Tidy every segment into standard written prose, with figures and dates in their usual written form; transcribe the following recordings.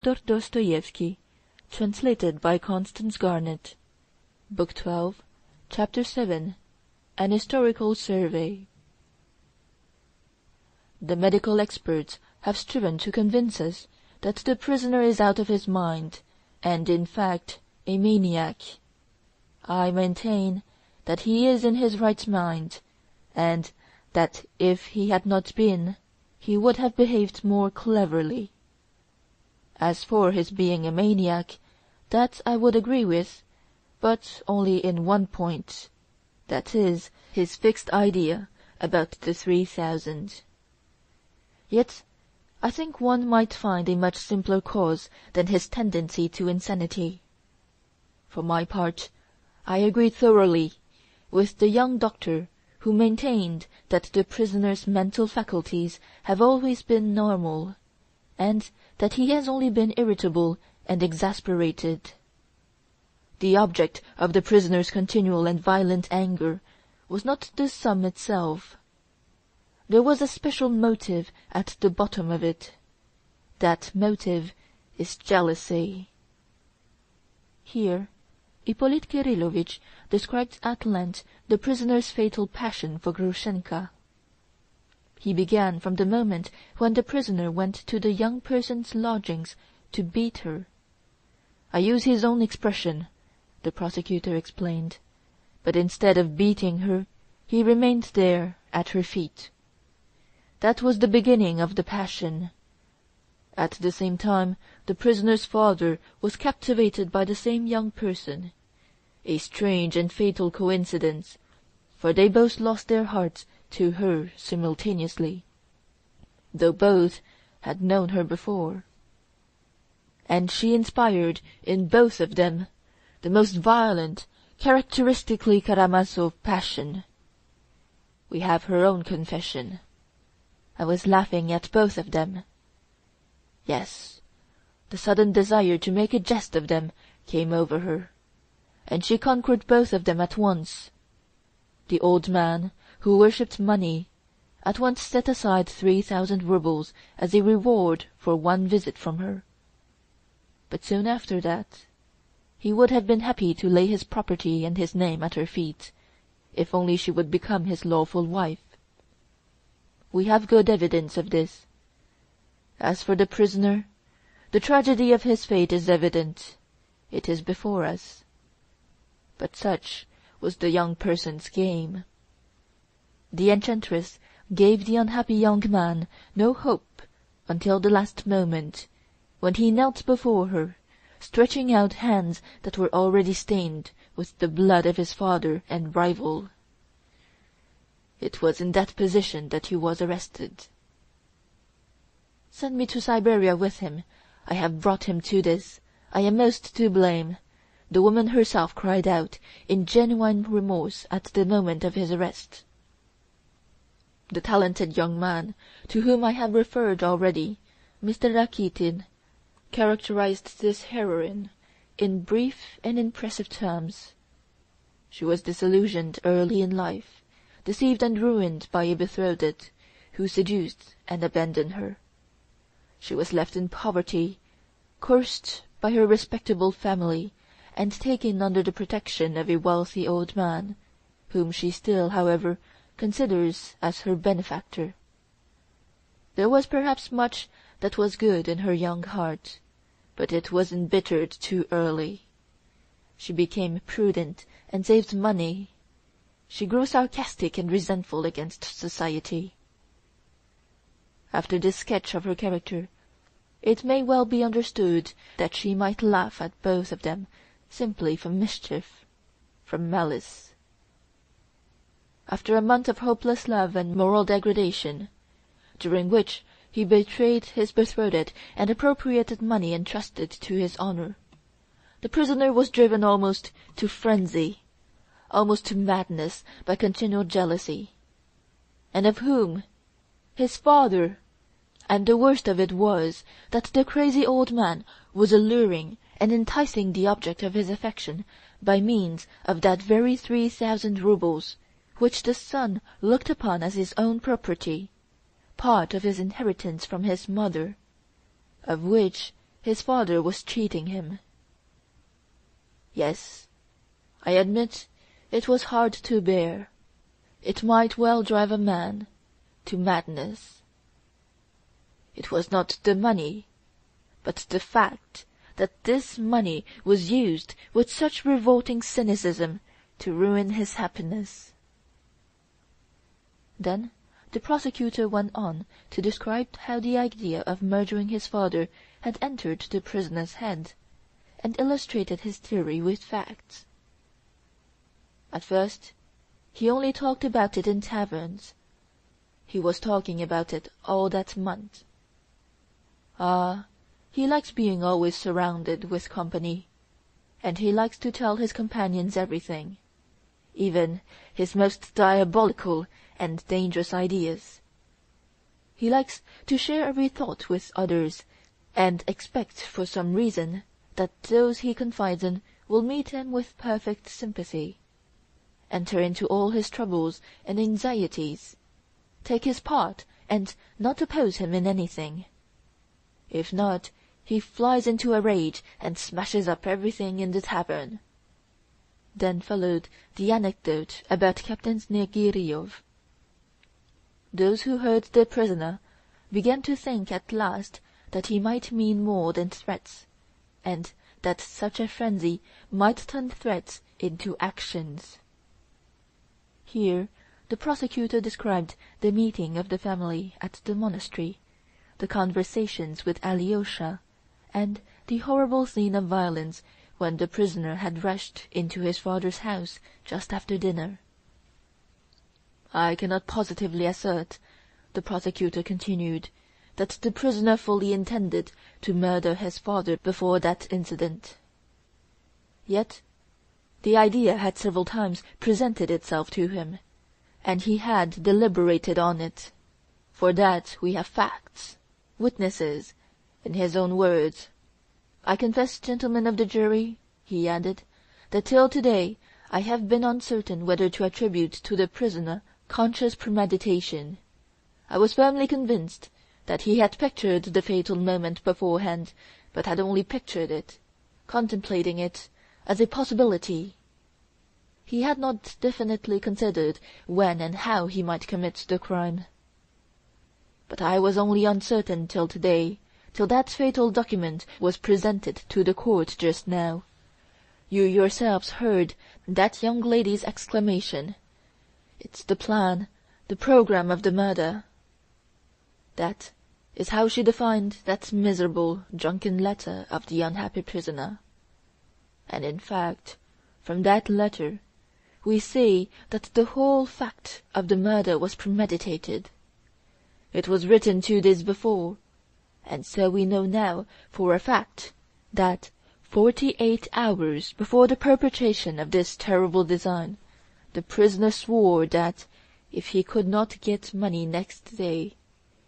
Fyodor Dostoevsky, translated by Constance Garnett. Book 12, Chapter 7, An Historical Survey. The medical experts have striven to convince us that the prisoner is out of his mind, and, in fact, a maniac. I maintain that he is in his right mind, and that if he had not been, he would have behaved more cleverly. As for his being a maniac, that I would agree with, but only in one point, that is, his fixed idea about the 3,000. Yet I think one might find a much simpler cause than his tendency to insanity. For my part, I agree thoroughly with the young doctor who maintained that the prisoner's mental faculties have always been normal, and that he has only been irritable and exasperated. The object of the prisoner's continual and violent anger was not the sum itself. There was a special motive at the bottom of it. That motive is jealousy. Here Ippolit Kirillovitch describes at length the prisoner's fatal passion for Grushenka. He began from the moment when the prisoner went to the young person's lodgings to beat her. I use his own expression, the prosecutor explained, but instead of beating her, he remained there at her feet. That was the beginning of the passion. At the same time, the prisoner's father was captivated by the same young person. A strange and fatal coincidence, for they both lost their hearts to her simultaneously, though both had known her before. And she inspired in both of them the most violent, characteristically Karamazov passion. We have her own confession. I was laughing at both of them. Yes, the sudden desire to make a jest of them came over her, and she conquered both of them at once. The old man, who worshipped money, at once set aside 3,000 roubles as a reward for one visit from her. But soon after that, he would have been happy to lay his property and his name at her feet, if only she would become his lawful wife. We have good evidence of this. As for the prisoner, the tragedy of his fate is evident. It is before us. But such was the young person's game. The enchantress gave the unhappy young man no hope until the last moment, when he knelt before her, stretching out hands that were already stained with the blood of his father and rival. It was in that position that he was arrested. "Send me to Siberia with him. I have brought him to this. I am most to blame," the woman herself cried out, in genuine remorse at the moment of his arrest. The talented young man, to whom I have referred already, Mr. Rakitin, characterized this heroine in brief and impressive terms. She was disillusioned early in life, deceived and ruined by a betrothed, who seduced and abandoned her. She was left in poverty, cursed by her respectable family, and taken under the protection of a wealthy old man, whom she still, however, considers as her benefactor. There was perhaps much that was good in her young heart, but it was embittered too early. She became prudent and saved money. She grew sarcastic and resentful against society. After this sketch of her character, it may well be understood that she might laugh at both of them simply from mischief, from malice. After a month of hopeless love and moral degradation, during which he betrayed his betrothed and appropriated money entrusted to his honor, the prisoner was driven almost to frenzy, almost to madness by continual jealousy. And of whom? His father! And the worst of it was that the crazy old man was alluring and enticing the object of his affection by means of that very 3,000 roubles, which the son looked upon as his own property, part of his inheritance from his mother, of which his father was cheating him. Yes, I admit it was hard to bear. It might well drive a man to madness. It was not the money, but the fact that this money was used with such revolting cynicism to ruin his happiness. Then the prosecutor went on to describe how the idea of murdering his father had entered the prisoner's head, and illustrated his theory with facts. At first he only talked about it in taverns. He was talking about it all that month. Ah, he likes being always surrounded with company, and he likes to tell his companions everything, even his most diabolical and dangerous ideas. He likes to share every thought with others, and expects for some reason that those he confides in will meet him with perfect sympathy, enter into all his troubles and anxieties, take his part and not oppose him in anything. If not, he flies into a rage and smashes up everything in the tavern. Then followed the anecdote about Captain Snegiryov. Those who heard the prisoner began to think at last that he might mean more than threats, and that such a frenzy might turn threats into actions. Here the prosecutor described the meeting of the family at the monastery, the conversations with Alyosha, and the horrible scene of violence when the prisoner had rushed into his father's house just after dinner. I cannot positively assert, the prosecutor continued, that the prisoner fully intended to murder his father before that incident. Yet the idea had several times presented itself to him, and he had deliberated on it. For that we have facts, witnesses, in his own words. I confess, gentlemen of the jury, he added, that till today I have been uncertain whether to attribute to the prisoner conscious premeditation. I was firmly convinced that he had pictured the fatal moment beforehand, but had only pictured it, contemplating it as a possibility. He had not definitely considered when and how he might commit the crime. But I was only uncertain till today, till that fatal document was presented to the court just now. You yourselves heard that young lady's exclamation, "It's the plan, the programme of the murder." That is how she defined that miserable, drunken letter of the unhappy prisoner. And in fact, from that letter we see that the whole fact of the murder was premeditated. It was written 2 days before, and so we know now for a fact that 48 hours before the perpetration of this terrible design, the prisoner swore that, if he could not get money next day,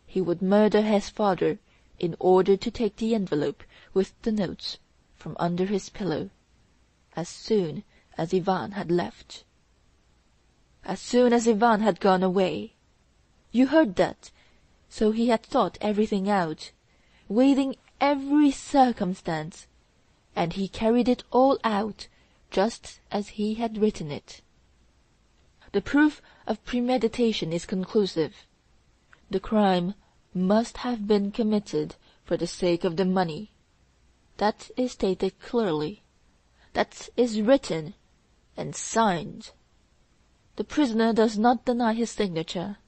he would murder his father in order to take the envelope with the notes from under his pillow, as soon as Ivan had left. As soon as Ivan had gone away. You heard that. So he had thought everything out, weighing every circumstance, and he carried it all out just as he had written it. The proof of premeditation is conclusive. The crime must have been committed for the sake of the money. That is stated clearly. That is written and signed. The prisoner does not deny his signature.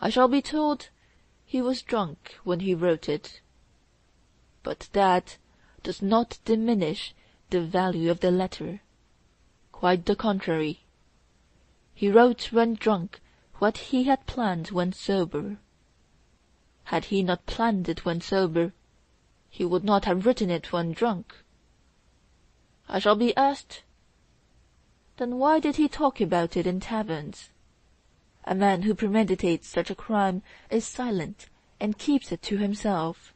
I shall be told he was drunk when he wrote it, but that does not diminish the value of the letter. Quite the contrary. He wrote when drunk what he had planned when sober. Had he not planned it when sober, he would not have written it when drunk. I shall be asked, then why did he talk about it in taverns? A man who premeditates such a crime is silent and keeps it to himself.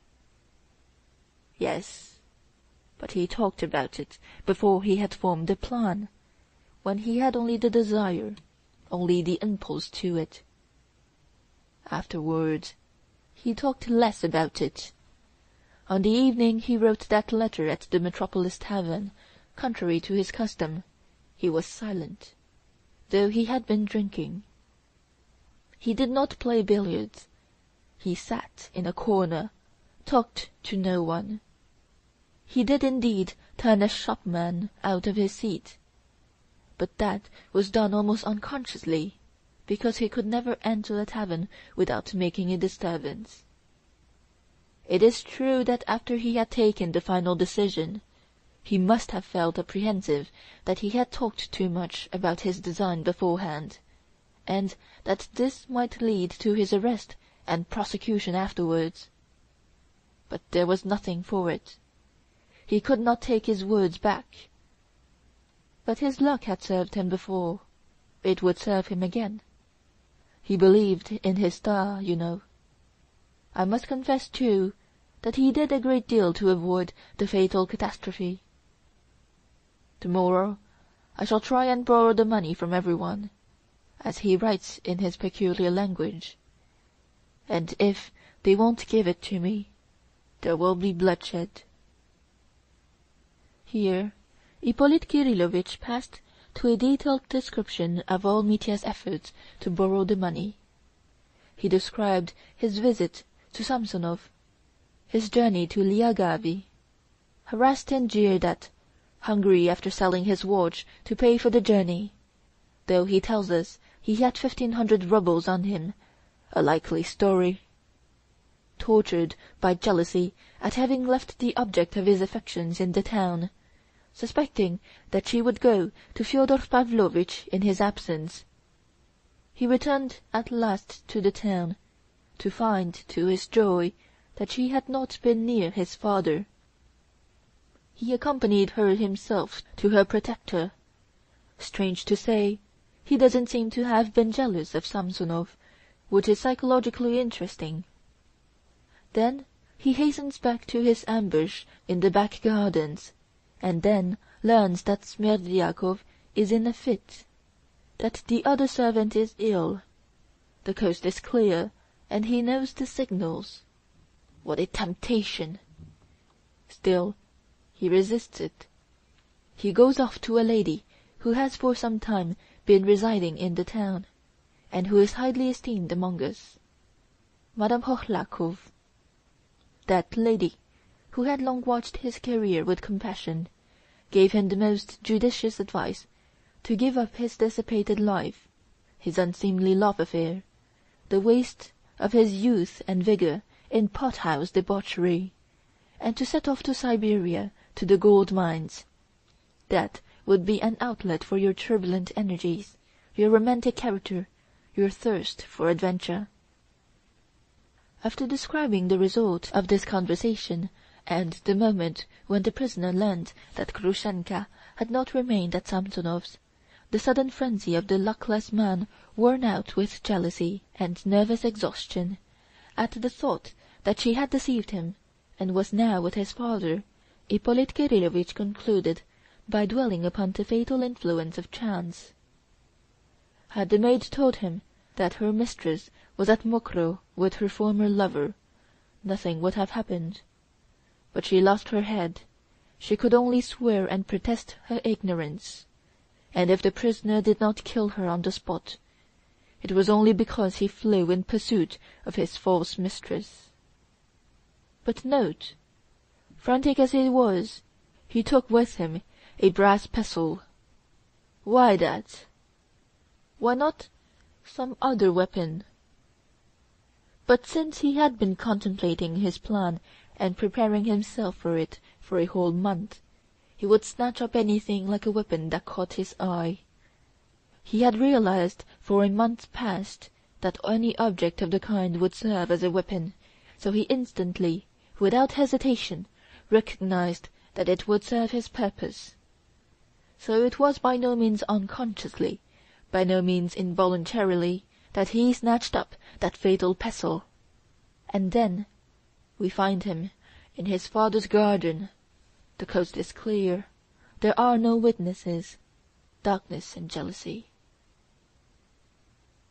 Yes, but he talked about it before he had formed the plan, when he had only the desire, only the impulse to it. Afterwards he talked less about it, On the evening he wrote that letter at the Metropolis Tavern, contrary to his custom, he was silent, though he had been drinking. He did not play billiards. He sat in a corner, talked to no one. He did indeed turn a shopman out of his seat, but that was done almost unconsciously, because he could never enter a tavern without making a disturbance. It is true that after he had taken the final decision, he must have felt apprehensive that he had talked too much about his design beforehand, and that this might lead to his arrest and prosecution afterwards. But there was nothing for it. He could not take his words back. But his luck had served him before. It would serve him again. He believed in his star, you know. I must confess, too, that he did a great deal to avoid the fatal catastrophe. Tomorrow I shall try and borrow the money from everyone, as he writes in his peculiar language, and if they won't give it to me, there will be bloodshed. Here Hippolyte Kirílovich passed to a detailed description of all Mitya's efforts to borrow the money. He described his visit to Samsonov, his journey to Lyagavy, harassed and jeered at, hungry after selling his watch to pay for the journey, though he tells us he had 1,500 rubles on him, a likely story. Tortured by jealousy at having left the object of his affections in the town, suspecting that she would go to Fyodor Pavlovitch in his absence, he returned at last to the town, to find, to his joy, that she had not been near his father. He accompanied her himself to her protector. Strange to say, he doesn't seem to have been jealous of Samsonov, which is psychologically interesting. Then he hastens back to his ambush in the back gardens, and then learns that Smerdyakov is in a fit, that the other servant is ill. The coast is clear, and he knows the signals. What a temptation! Still, he resists it. He goes off to a lady who has for some time been residing in the town, and who is highly esteemed among us, Madame Hochlakov. That lady, who had long watched his career with compassion, gave him the most judicious advice to give up his dissipated life, his unseemly love affair, the waste of his youth and vigour in pot-house debauchery, and to set off to Siberia, to the gold mines. That would be an outlet for your turbulent energies, your romantic character, your thirst for adventure. After describing the result of this conversation, and the moment when the prisoner learned that Grushenka had not remained at Samsonov's, the sudden frenzy of the luckless man, worn out with jealousy and nervous exhaustion, at the thought that she had deceived him, and was now with his father, Hippolyte Kirílovich concluded by dwelling upon the fatal influence of chance. Had the maid told him that her mistress was at Mokroe with her former lover, nothing would have happened. But she lost her head. She could only swear and protest her ignorance, and if the prisoner did not kill her on the spot, it was only because he flew in pursuit of his false mistress. But note, frantic as he was, he took with him a brass pestle. Why that? Why not some other weapon? But since he had been contemplating his plan and preparing himself for it for a whole month, he would snatch up anything like a weapon that caught his eye. He had realized for a month past that any object of the kind would serve as a weapon, so he instantly, without hesitation, recognized that it would serve his purpose. So it was by no means unconsciously, by no means involuntarily, that he snatched up that fatal pestle. And then we find him in his father's garden. The coast is clear. There are no witnesses. Darkness and jealousy.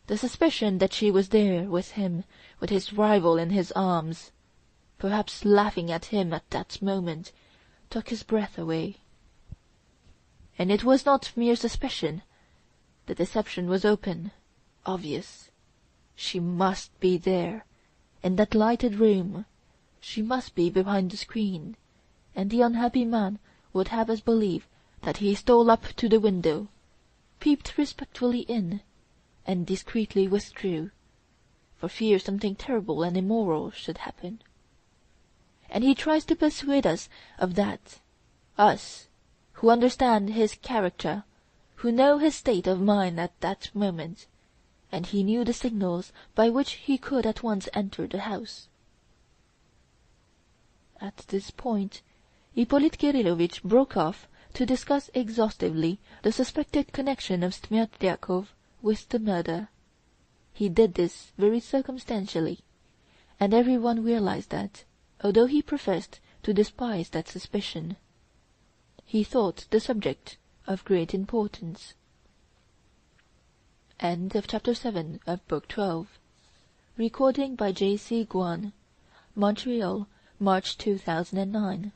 The suspicion that she was there with him, with his rival in his arms, perhaps laughing at him at that moment, took his breath away. And it was not mere suspicion. The deception was open, obvious. She must be there, in that lighted room. She must be behind the screen, and the unhappy man would have us believe that he stole up to the window, peeped respectfully in, and discreetly withdrew, for fear something terrible and immoral should happen. And he tries to persuade us of that, us, who understand his character, who know his state of mind at that moment, and he knew the signals by which he could at once enter the house. At this point Ippolit Kirillovitch broke off to discuss exhaustively the suspected connection of Smerdyakov with the murder. He did this very circumstantially, and every one realized that, although he professed to despise that suspicion, he thought the subject of great importance. End of Chapter 7 of Book 12. Recording by J.C. Guan. Montreal, March 2009.